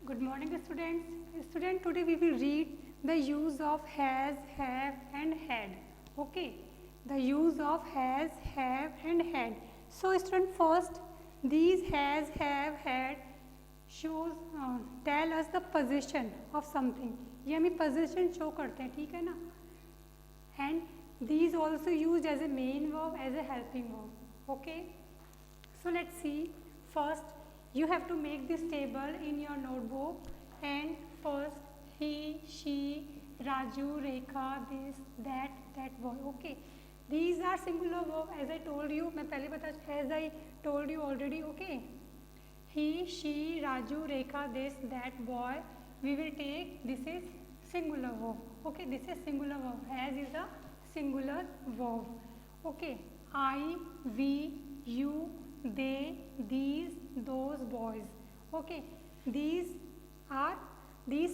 Good morning, students. Student, today we will read the use of has, have, and had. Okay, the use of has, have, and had. So, student, first these has, have, had shows tell us the position of something. ये हमें position show करते हैं, ठीक है ना? And these also used as a main verb, as a helping verb. Okay. So let's see. First, you have to make this table in your notebook. And first, he, she, Raju, Rekha, this, that boy. Okay. These are singular verb as I told you. मैं पहले बता as I told you already. Okay. He, she, Raju, Rekha, this, that boy. We will take this is singular verb. Okay. This is singular verb. Has is a singular verb. Okay. I, we, you, they, these, those boys. Okay, these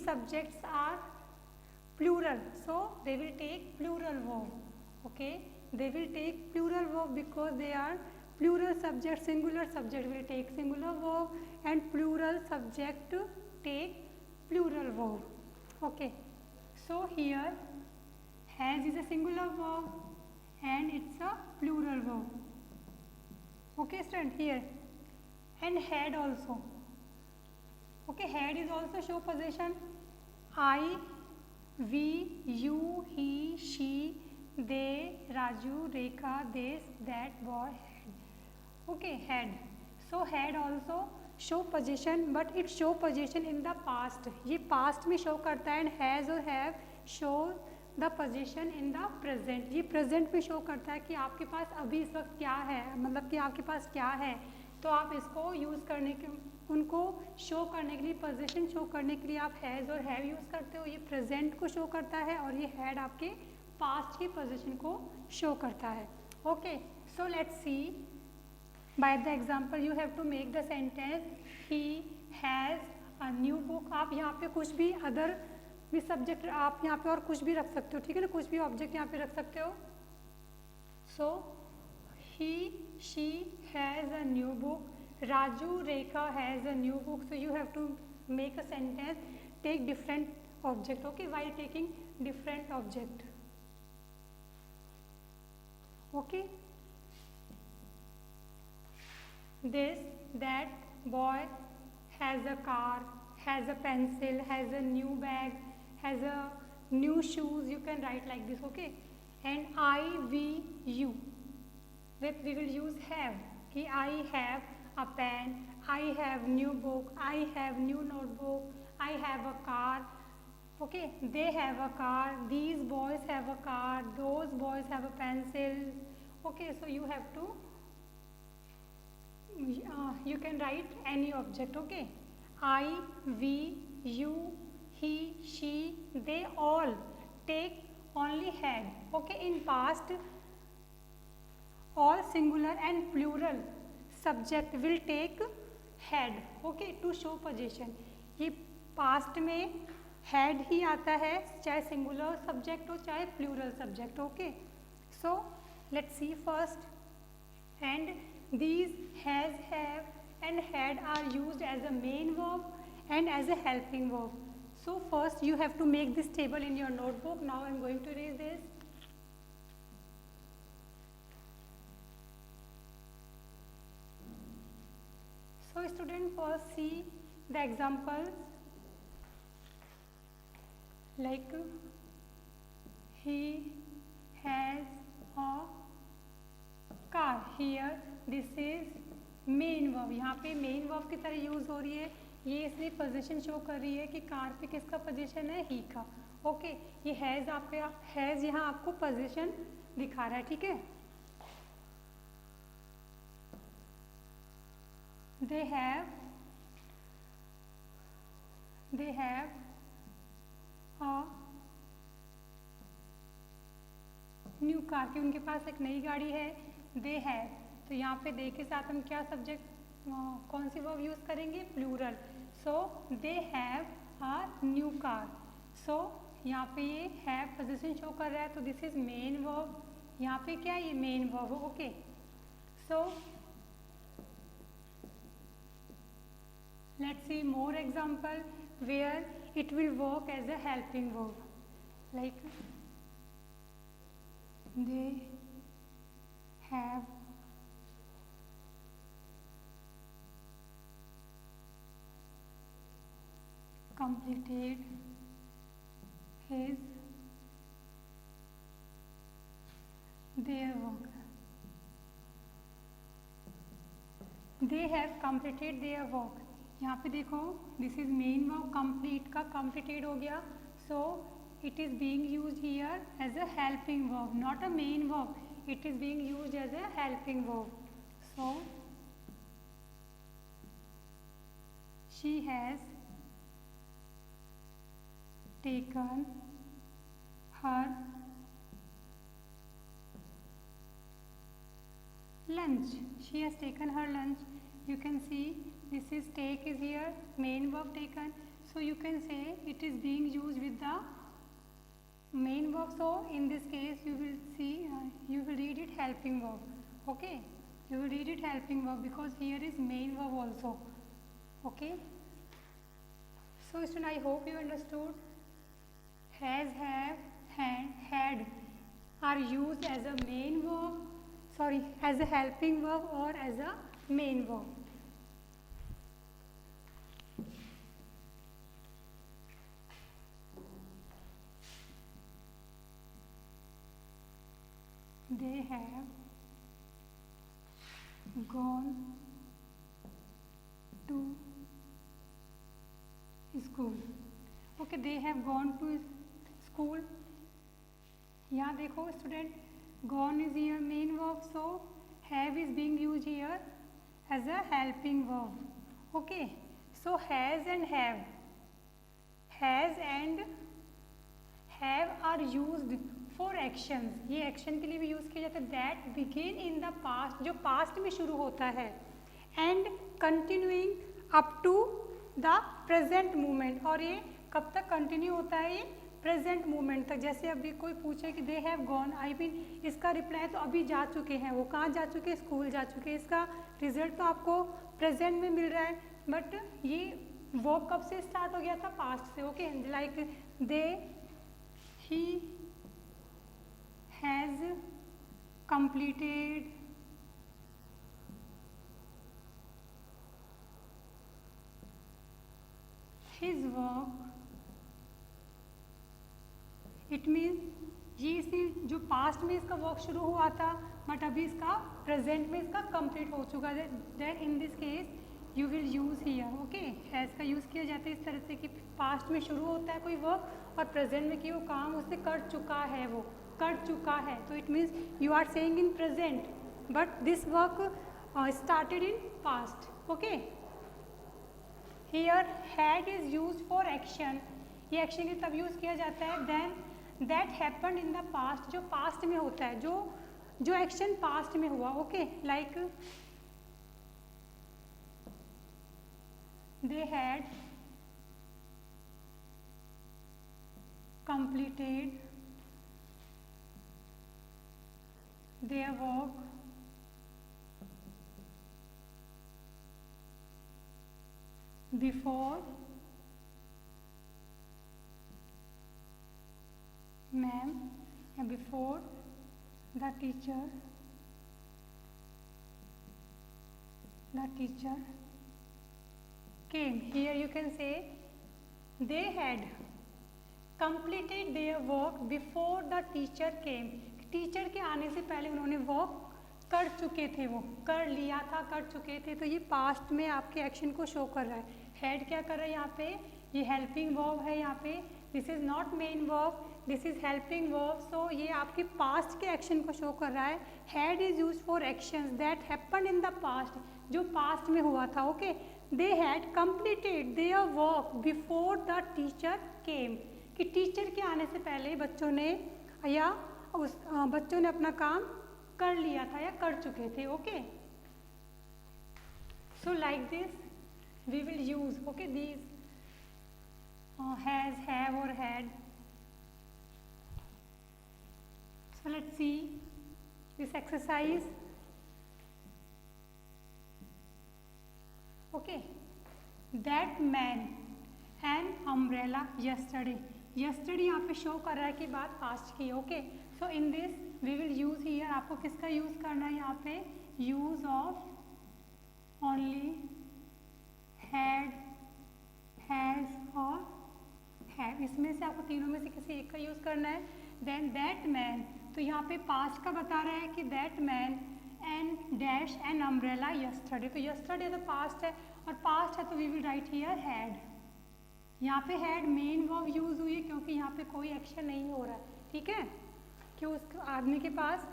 subjects are plural, so they will take plural verb. Okay, they will take plural verb because they are plural subject. Singular subject will take singular verb and plural subject take plural verb. Okay, so here has is a singular verb and it's a plural verb. Okay, student, here. And had also. Okay, had is also show possession. I, we, you, he, she, they, Raju, Rekha, this, that, boy, had. Okay, had. So had also show possession, but it show possession in the past. ये past में show करता है and has और have show the position in the present. ये present में show करता है कि आपके पास अभी इस वक्त क्या है, मतलब कि आपके पास क्या है, तो आप इसको यूज़ करने के उनको शो करने के लिए, पोजीशन शो करने के लिए आप हैज़ और हैव यूज़ करते हो. ये प्रेजेंट को शो करता है और ये हैड आपके पास्ट की पोजीशन को शो करता है. Okay, so let's see by the example. You have to make the sentence he has a new book. आप यहाँ पे कुछ भी अदर भी सब्जेक्ट आप यहाँ पे और कुछ भी रख सकते हो, ठीक है ना, कुछ भी ऑब्जेक्ट यहाँ पे रख सकते हो. So he, she has a new book. Raju, Rekha has a new book. So you have to make a sentence, take different object. Okay, while taking different object. Okay, this, that boy has a car, has a pencil, has a new bag, has a new shoes. You can write like this. Okay, and I, we, you, that we will use have. कि I have a pen, I have new book, I have new notebook, I have a car. Okay, they have a car, these boys have a car, those boys have a pencil. Okay, so you have to you can write any object. Okay, I, we, you, he, she, they all take only had. Okay, in past all singular and plural subject will take had. Okay, to show possession. ये past में had ही आता है, चाहे singular subject हो चाहे plural subject. Okay, so let's see first. And these has, have and had are used as a main verb and as a helping verb. So first you have to make this table in your notebook. Now I am going to erase this. So student, first see the examples like he has a car. Here this is main verb. यहाँ पे main verb की तरह use हो रही है. ये इसलिए position show कर रही है कि कार पे किसका पोजीशन है, ही का. ओके, ये हैज़ आपके हैज़ यहाँ आपको पोजीशन दिखा रहा है, ठीक है. दे हैव अ न्यू कार, कि उनके पास एक नई गाड़ी है. दे हैव, तो यहाँ पे दे के साथ हम क्या सब्जेक्ट कौन सी वर्ब यूज़ करेंगे, plural. So they have a new car. So यहाँ पे ये हैव पोजीशन शो कर रहा है, तो दिस इज मेन वर्ब. यहाँ पे क्या ये main verb. Okay, so Let's see more example. where it will work as a helping verb, like they have completed his their work. They have completed their work. यहाँ पे देखो this is main verb, complete का completed हो गया, so it is being used here as a helping verb, not a main verb. It is being used as a helping verb. So she has taken her lunch. She has taken her lunch. You can see this is take is here, main verb taken. So you can say it is being used with the main verb. So in this case you will see you will read it helping verb. Okay, you will read it helping verb because here is main verb also. Okay. So student, I hope you understood. Has, have, had are used as a main verb, sorry, as a helping verb or as a main verb. They have gone to school. Okay, they have gone to school. यहाँ देखो student, gone is here main verb, so have is being used here as a helping verb. Okay, so has and have are used for actions. ये action के लिए भी use किया जाता है. That begin in the past, जो past में शुरू होता है, and continuing up to the present moment. और ये कब तक कंटिन्यू होता है? ये प्रेजेंट मोमेंट तक. जैसे अभी कोई पूछे कि they have gone, I mean इसका रिप्लाई तो अभी जा चुके हैं. वो कहाँ जा चुके हैं? स्कूल जा चुके हैं. इसका रिजल्ट तो आपको प्रेजेंट में मिल रहा है, बट ये वर्ब कब से स्टार्ट हो गया था? पास्ट से. Okay, like they he has completed his work. It means ये इसी जो पास्ट में इसका वर्क शुरू हुआ था, बट अभी इसका प्रेजेंट में इसका कंप्लीट हो चुका है. That in this case you will use here. Okay, has का यूज़ किया जाता है इस तरह से कि पास्ट में शुरू होता है कोई वर्क और प्रेजेंट में कि वो काम उसने कर चुका है, वो कर चुका है. तो it means you are saying in present but this work started in past. Okay, here had is use for action. ये एक्शन के तब यूज़ किया जाता है then that happened in the past, जो पास्ट में होता है, जो एक्शन पास्ट में हुआ. Okay, like they had completed their work before ma'am, before the teacher came. Here you can say they had completed their work before the teacher came. Teacher के आने से पहले उन्होंने वर्क कर चुके थे, वो कर लिया था, कर चुके थे. तो ये पास्ट में आपके एक्शन को शो कर रहा है. हैड क्या कर रहा है यहाँ पे? ये हेल्पिंग वर्ब है यहाँ पे. This is not main verb, this is helping verb. So ये आपके पास्ट के एक्शन को शो कर रहा है. Had is use for actions that happened in the past, जो पास्ट में हुआ था. Okay, they had completed their work before the teacher came, कि टीचर के आने से पहले बच्चों ने या बच्चों ने अपना काम कर लिया था या कर चुके थे. Okay, so like this we will use okay these has, have और had. So let's see this exercise. Okay, that man an umbrella yesterday. yesterday यहाँ पे शो कर रहा है कि बात पास्ट की. Okay, so in this we will use here, आपको किसका यूज करना है यहाँ पे, use of only had, has और हैव. इसमें से आपको तीनों में से किसी एक का यूज करना है. देन दैट मैन, तो यहाँ पे पास्ट का बता रहा है कि that man an dash an umbrella yesterday. तो yesterday तो पास्ट है और पास्ट है तो we will write here had. यहाँ पे हैड मेन वर्ब यूज हुई है क्योंकि यहाँ पे कोई एक्शन नहीं हो रहा है. ठीक है, कि उस आदमी के पास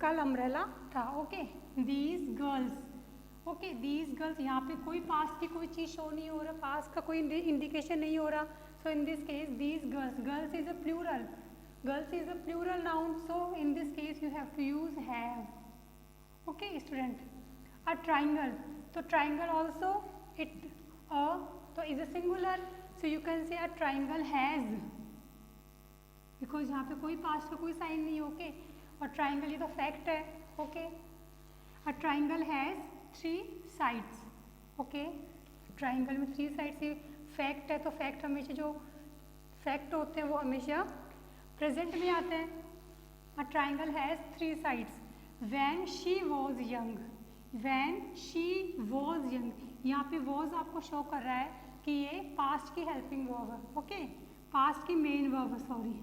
कल अम्ब्रेला था. Okay, these girls. Okay, these girls, यहाँ पे कोई पास्ट की कोई चीज़ शो नहीं हो रहा, पास्ट का कोई इंडिकेशन नहीं हो रहा. So in this case these girls, girls is a plural, girls is a plural noun. So in this case you have to use have. Okay student, a triangle, तो triangle also it तो is a singular. So you can say a triangle has, because यहाँ पे कोई past का कोई sign नहीं. Okay, और triangle ये तो फैक्ट है. Okay, a triangle has 3 sides. Okay, triangle में 3 साइड्स, ये फैक्ट है. तो फैक्ट हमेशा, जो फैक्ट होते हैं वो हमेशा प्रेजेंट में आते हैं. A triangle has 3 sides. When she was young, when she was young, यहाँ पे वॉज आपको शो कर रहा है कि ये पास्ट की हेल्पिंग वर्ब है. ओके, पास्ट की मेन वर्ब है, sorry.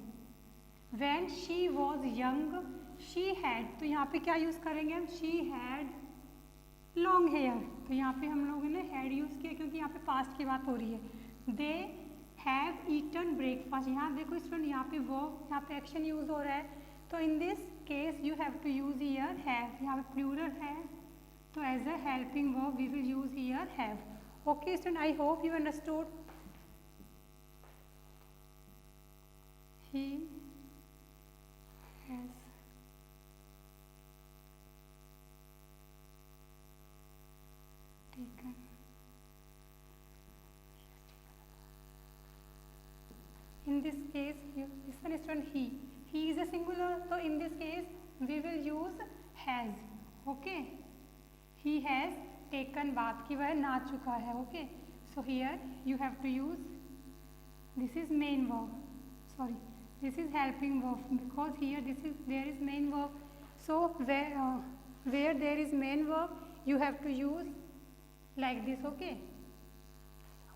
When she was young she had, तो यहाँ पे क्या यूज़ करेंगे हम, शी हैड लॉन्ग हेयर. तो यहाँ पे हम लोगों ने हैड यूज़ किया क्योंकि यहाँ पे पास्ट की बात हो रही है. दे हैव ईटन ब्रेकफास्ट, यहाँ देखो स्टूडेंट, यहाँ पे वर्ब, यहाँ पे एक्शन यूज हो रहा है. तो in this case you have to use here have. यहाँ पे प्लूरल है तो as a helping verb we will use here have. Okay student, I hope you understood. He has taken. In this case, listen student, he is a singular, so in this case we will use has. Okay, he has taken bath, कि वह नहा चुका है. Okay, so here you have to use, this is main verb, sorry, this is helping verb, because here there is main verb. So where there is main verb you have to use like this. Okay,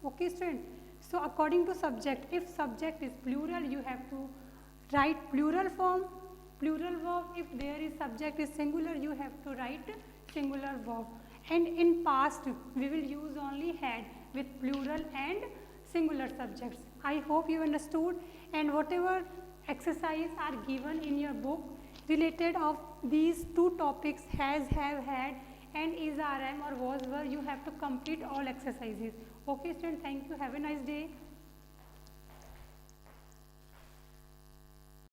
okay student. So according to subject, if subject is plural you have to write plural form, plural verb. If there is subject is singular you have to write singular verb. And in past we will use only had with plural and singular subjects. I hope you understood. And whatever exercise are given in your book related of these 2 topics, has, have, had and is, rm or was, were, you have to complete all exercises. Okay student, thank you, have a nice day.